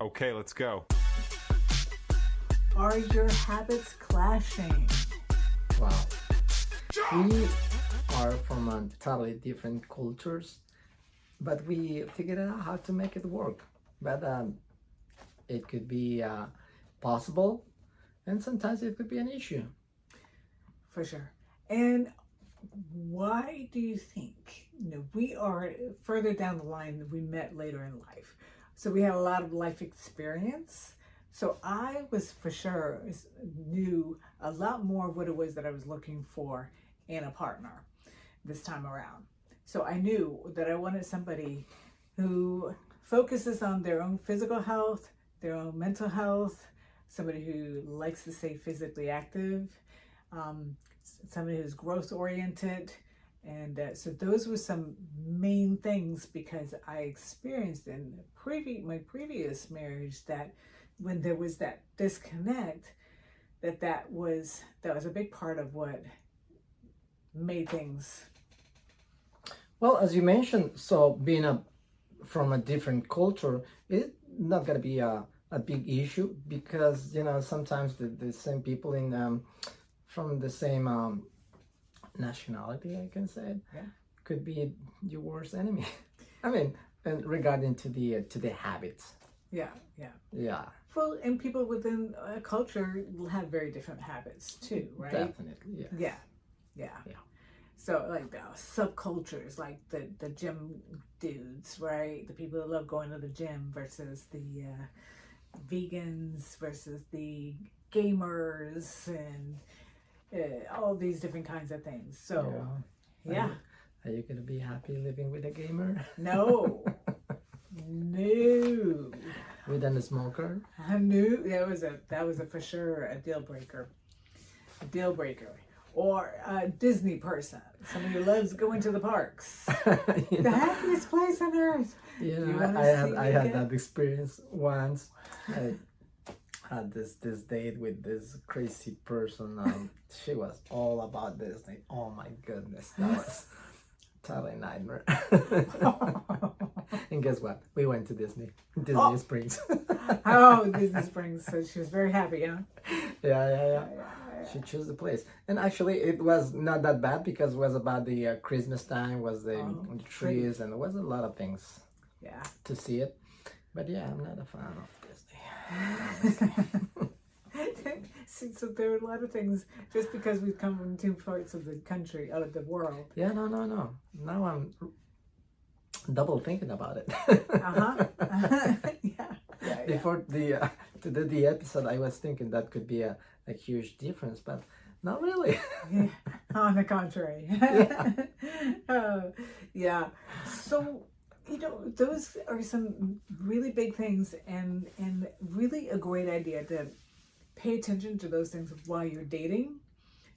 Okay, let's go. Are your habits clashing? Wow. We are from totally different cultures, but we figured out how to make it work. But it could be possible, and sometimes it could be an issue. For sure. And why do you think, we are further down the line than we met later in life? So we had a lot of life experience. So I was for sure knew a lot more of what it was that I was looking for in a partner this time around. So I knew that I wanted somebody who focuses on their own physical health, their own mental health, somebody who likes to stay physically active, somebody who's growth oriented. And so those were some main things, because I experienced in my previous marriage that when there was that disconnect, that was a big part of what made things. Well, as you mentioned, so being from a different culture, it's not going to be a big issue, because sometimes the same people from the same nationality, I can say, Yeah. could be your worst enemy. I mean, and regarding to the habits. Yeah. Yeah, Well, and people within a culture have very different habits too, right? definitely. Yes. Yeah. Yeah. So like the subcultures, like the gym dudes, right? The people that love going to the gym versus the vegans versus the gamers and all these different kinds of things. So yeah. Are you gonna be happy living with a gamer? No. No. With a smoker? I knew that was a for sure a deal breaker. A deal breaker. Or a Disney person, somebody who loves going to the parks. The happiest place on earth. I had that experience once. I had this date with this crazy person. She was all about Disney. Oh my goodness, that was totally nightmare. And guess what? We went to Disney Springs. Oh, Disney Springs. So she was very happy, huh? Yeah. She chose the place, and actually it was not that bad, because it was about the Christmas time, was the trees, and there was a lot of things to see it. But yeah, I'm not a fan of Disney. See, so there are a lot of things, just because we've come from two parts of the country, out of the world. Yeah, no. Now I'm double thinking about it. Yeah. Before to do the episode, I was thinking that could be a huge difference, but not really. Yeah. On the contrary. Yeah. So, those are some really big things, and really a great idea to pay attention to those things while you're dating,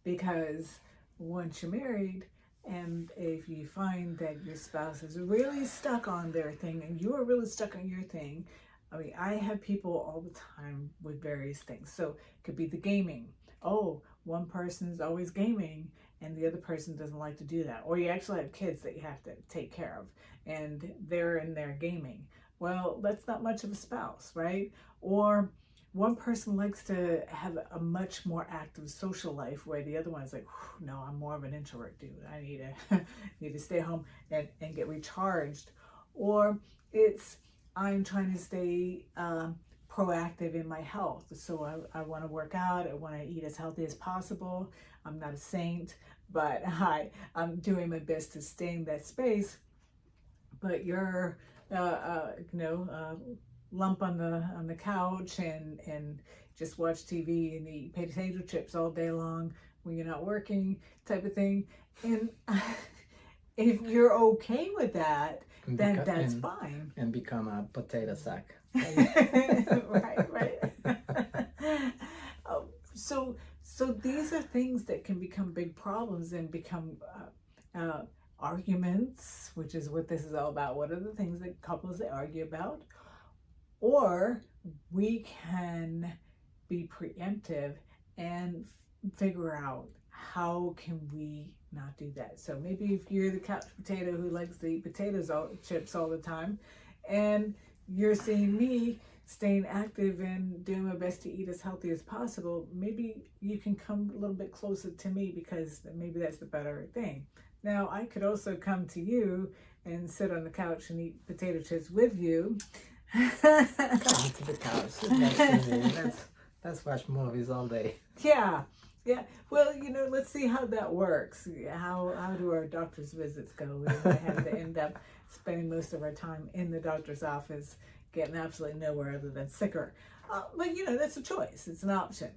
because once you're married, and if you find that your spouse is really stuck on their thing and you are really stuck on your thing, I mean, I have people all the time with various things. So it could be the gaming. Oh, one person's always gaming and the other person doesn't like to do that. Or you actually have kids that you have to take care of and they're in there gaming. Well, that's not much of a spouse, right? Or one person likes to have a much more active social life, where the other one's like, no, I'm more of an introvert, dude. I need to stay home and get recharged. Or it's, I'm trying to stay proactive in my health. So I want to work out. I want to eat as healthy as possible. I'm not a saint, but I'm doing my best to stay in that space. But you're, lump on the couch and just watch TV and eat potato chips all day long when you're not working, type of thing. And if you're okay with that, then that's fine. And become a potato sack. Right. So these are things that can become big problems and become arguments, which is what this is all about. What are the things that couples they argue about? Or we can be preemptive and figure out how can we not do that. So maybe if you're the couch potato who likes to eat chips all the time, and you're seeing me staying active and doing my best to eat as healthy as possible, maybe you can come a little bit closer to me because maybe that's the better thing. Now, I could also come to you and sit on the couch and eat potato chips with you. Come to the couch, sit next to me. Let's watch movies all day. Yeah, yeah. Well, let's see how that works. How do our doctor's visits go? We might have to end up spending most of our time in the doctor's office, getting absolutely nowhere other than sicker. But that's a choice. It's an option.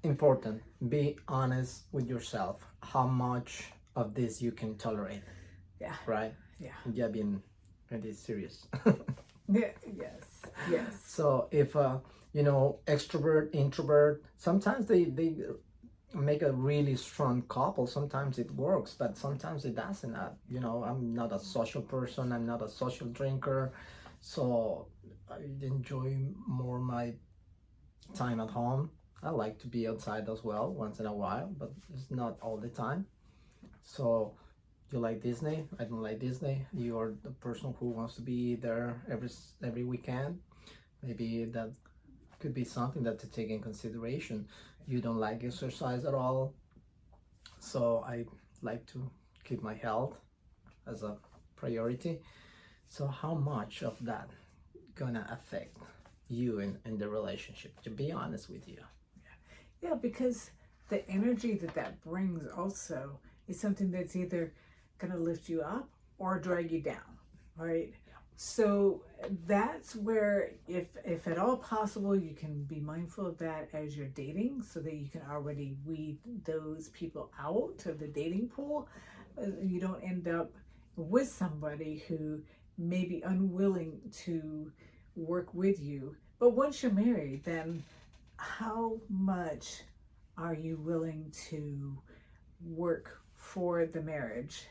Important. Be honest with yourself. How much of this you can tolerate? Yeah. Right. Yeah. Yeah, being really serious. Yeah. Yes. So if extrovert, introvert, sometimes they make a really strong couple. Sometimes it works, but sometimes it doesn't. I'm not a social person. I'm not a social drinker, so I enjoy more my time at home. I like to be outside as well once in a while, but it's not all the time. So you like Disney? I don't like Disney. You are the person who wants to be there every weekend. Maybe that could be something that to take in consideration. You don't like exercise at all, so I like to keep my health as a priority. So how much of that gonna affect you in the relationship, to be honest with you? Yeah, because the energy that brings also is something that's either gonna lift you up or drag you down, right? So that's where, if at all possible, you can be mindful of that as you're dating, so that you can already weed those people out of the dating pool. You don't end up with somebody who may be unwilling to work with you. But once you're married, then how much are you willing to work for the marriage,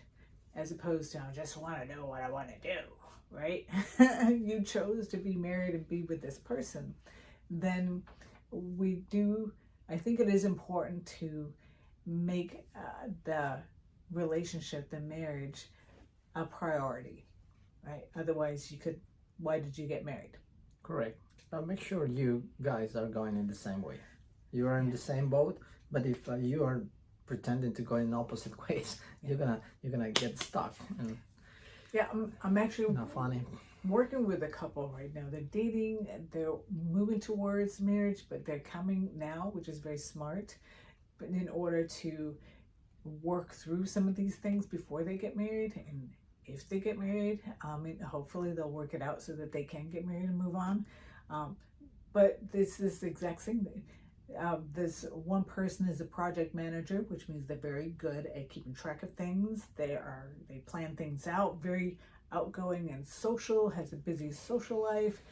as opposed to, I just want to know what I want to do, right? You chose to be married and be with this person. Then I think it is important to make the relationship, the marriage, a priority, right? Otherwise, why did you get married? Correct. Make sure you guys are going in the same way. You are in the same boat, but if you are pretending to go in opposite ways, you're gonna get stuck. And yeah, I'm actually not funny. Working with a couple right now. They're dating, they're moving towards marriage, but they're coming now, which is very smart. But in order to work through some of these things before they get married, and if they get married, hopefully they'll work it out so that they can get married and move on. But this is the exact same. This one person is a project manager, which means they're very good at keeping track of things. They plan things out, very outgoing and social, has a busy social life.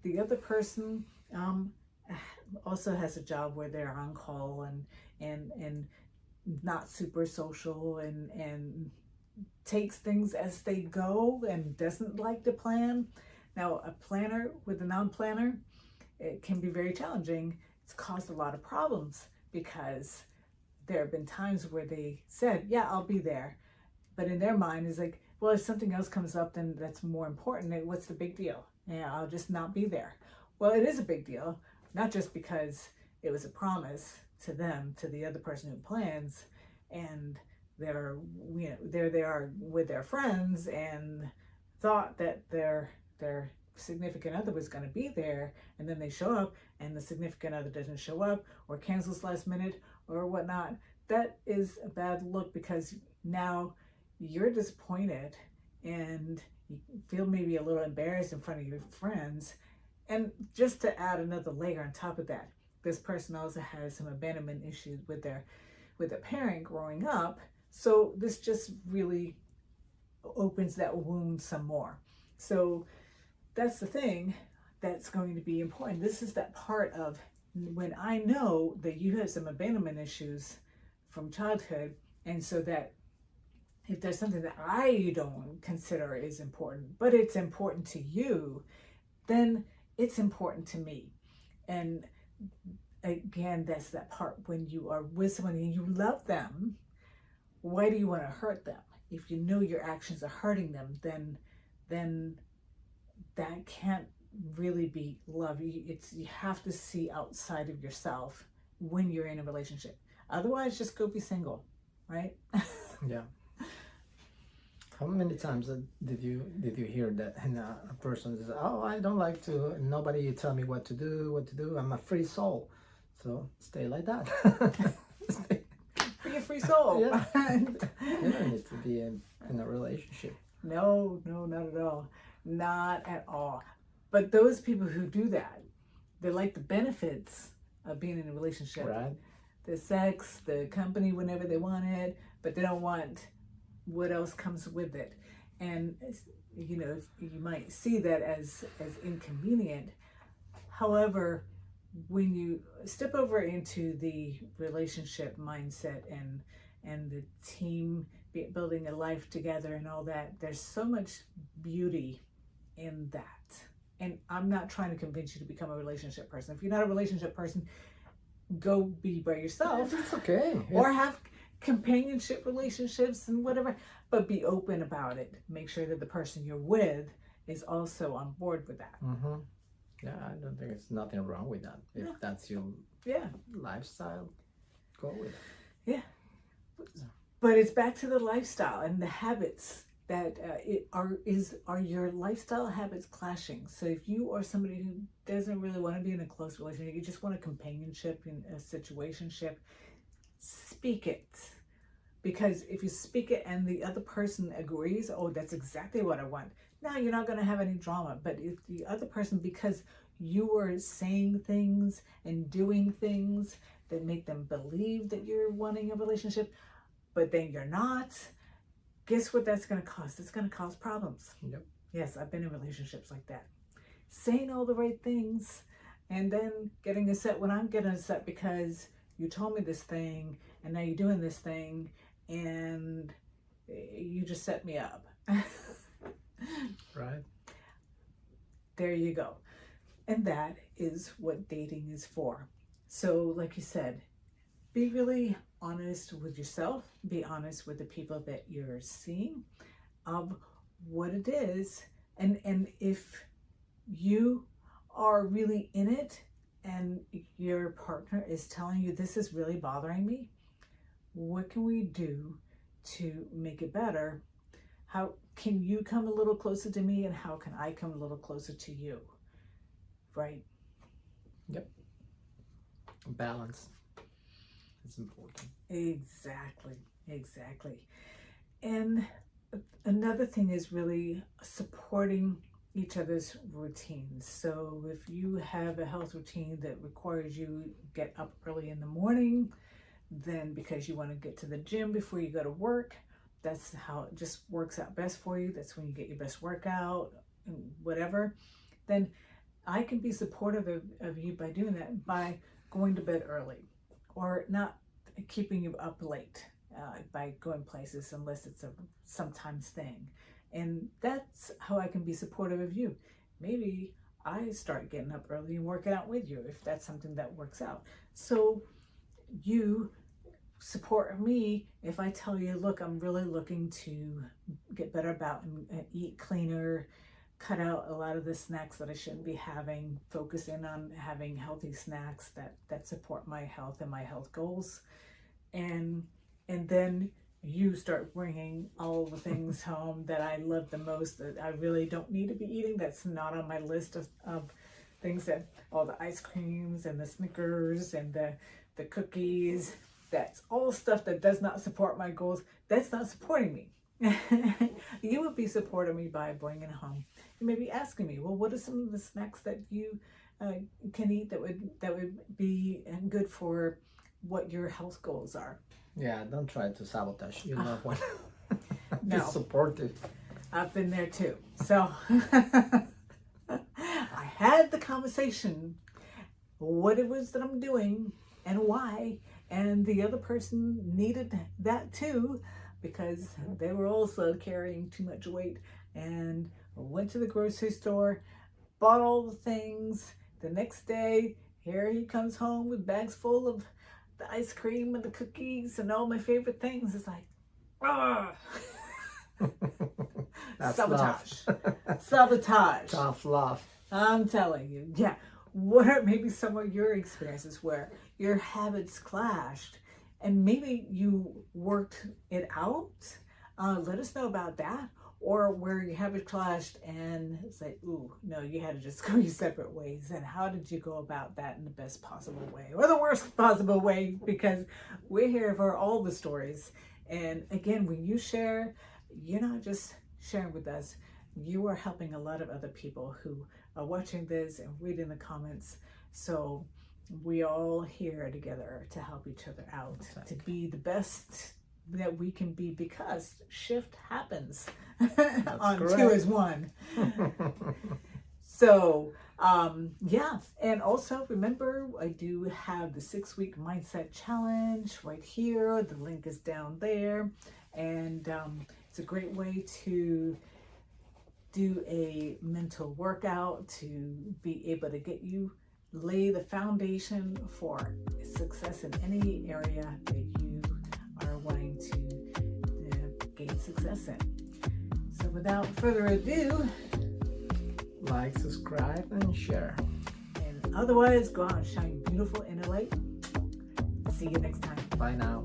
The other person also has a job where they're on call and not super social and takes things as they go and doesn't like to plan. Now, a planner with a non-planner, it can be very challenging. It's caused a lot of problems because there have been times where they said, yeah, I'll be there. But in their mind is like, well, if something else comes up, then that's more important. Then what's the big deal? Yeah, I'll just not be there. Well, it is a big deal, not just because it was a promise to them, to the other person who plans, and there they are with their friends and thought that their significant other was going to be there, and then they show up and the significant other doesn't show up or cancels last minute or whatnot. That is a bad look, because now you're disappointed and you feel maybe a little embarrassed in front of your friends. And just to add another layer on top of that, this person also has some abandonment issues with a parent growing up. So this just really opens that wound some more. So that's the thing that's going to be important. This is that part of when I know that you have some abandonment issues from childhood, and so that if there's something that I don't consider is important, but it's important to you, then it's important to me. And again, that's that part when you are with someone and you love them, why do you want to hurt them? If you know your actions are hurting them, then that can't really be love. You have to see outside of yourself when you're in a relationship. Otherwise, just go be single, right? Yeah. How many times did you hear that a person says, "Oh, I don't like to nobody tell me what to do. I'm a free soul." So stay like that. Be a free soul. Yeah. You don't need to be in a relationship. No, not at all. Not at all. But those people who do that, they like the benefits of being in a relationship. Right. The sex, the company whenever they want it, but they don't want what else comes with it. And you might see that as inconvenient. However, when you step over into the relationship mindset and the team building a life together and all that, there's so much beauty in that. And I'm not trying to convince you to become a relationship person. If you're not a relationship person, go be by yourself. It's okay. Or have companionship relationships and whatever, but be open about it. Make sure that the person you're with is also on board with that. Mm-hmm. Yeah, I don't think there's nothing wrong with that. If that's your lifestyle, go with it. Yeah. But it's back to the lifestyle and the habits that are your lifestyle habits clashing. So if you are somebody who doesn't really want to be in a close relationship, you just want a companionship and a situationship, speak it. Because if you speak it and the other person agrees, oh, that's exactly what I want, now you're not going to have any drama. But if the other person, because you are saying things and doing things that make them believe that you're wanting a relationship, but then you're not, guess what that's going to cause? It's going to cause problems. Yep. Yes, I've been in relationships like that. Saying all the right things and then getting upset when I'm getting upset because you told me this thing and now you're doing this thing and you just set me up. Right. There you go. And that is what dating is for. So like you said, be really honest with yourself, be honest with the people that you're seeing of what it is. And if you are really in it and your partner is telling you this is really bothering me, what can we do to make it better? How can you come a little closer to me and how can I come a little closer to you? Right? Yep. Balance is important. Exactly. And another thing is really supporting each other's routines. So if you have a health routine that requires you get up early in the morning, then because you want to get to the gym before you go to work, that's how it just works out best for you. That's when you get your best workout, whatever. Then I can be supportive of you by doing that, by going to bed early or not keeping you up late by going places unless it's a sometimes thing. And that's how I can be supportive of you. Maybe I start getting up early and working out with you if that's something that works out. So you support me if I tell you, look, I'm really looking to get better about and eat cleaner, cut out a lot of the snacks that I shouldn't be having, focus in on having healthy snacks that support my health and my health goals. And then you start bringing all the things home that I love the most that I really don't need to be eating. That's not on my list of things, that all the ice creams and the Snickers and the cookies. That's all stuff that does not support my goals. That's not supporting me. You would be supporting me by bringing it home. You may be asking me, well, what are some of the snacks that you can eat that would be good for what your health goals are? Yeah, don't try to sabotage your loved one. No. Be supportive. I've been there too. So I had the conversation, what it was that I'm doing and why, and the other person needed that too because they were also carrying too much weight, and went to the grocery store, bought all the things. The next day, here he comes home with bags full of the ice cream and the cookies and all my favorite things. It's like, That's sabotage. love. Sabotage. Tough love. I'm telling you. Yeah. What are maybe some of your experiences where your habits clashed and maybe you worked it out? Let us know about that. Or where your habits clashed and it's like, ooh, no, you had to just go your separate ways. And how did you go about that in the best possible way or the worst possible way? Because we're here for all the stories. And again, when you share, you're not just sharing with us, you are helping a lot of other people who are watching this and reading the comments. So we all here together to help each other out, to be the best that we can be, because shift happens on correct. 2 is 1. So yeah, and also remember, I do have the 6-week mindset challenge right here. The link is down there, and it's a great way to do a mental workout to be able to get you lay the foundation for success in any area that you are wanting to gain success in. So without further ado, like, subscribe, and share. And otherwise, go out and shine beautiful inner light. See you next time. Bye now.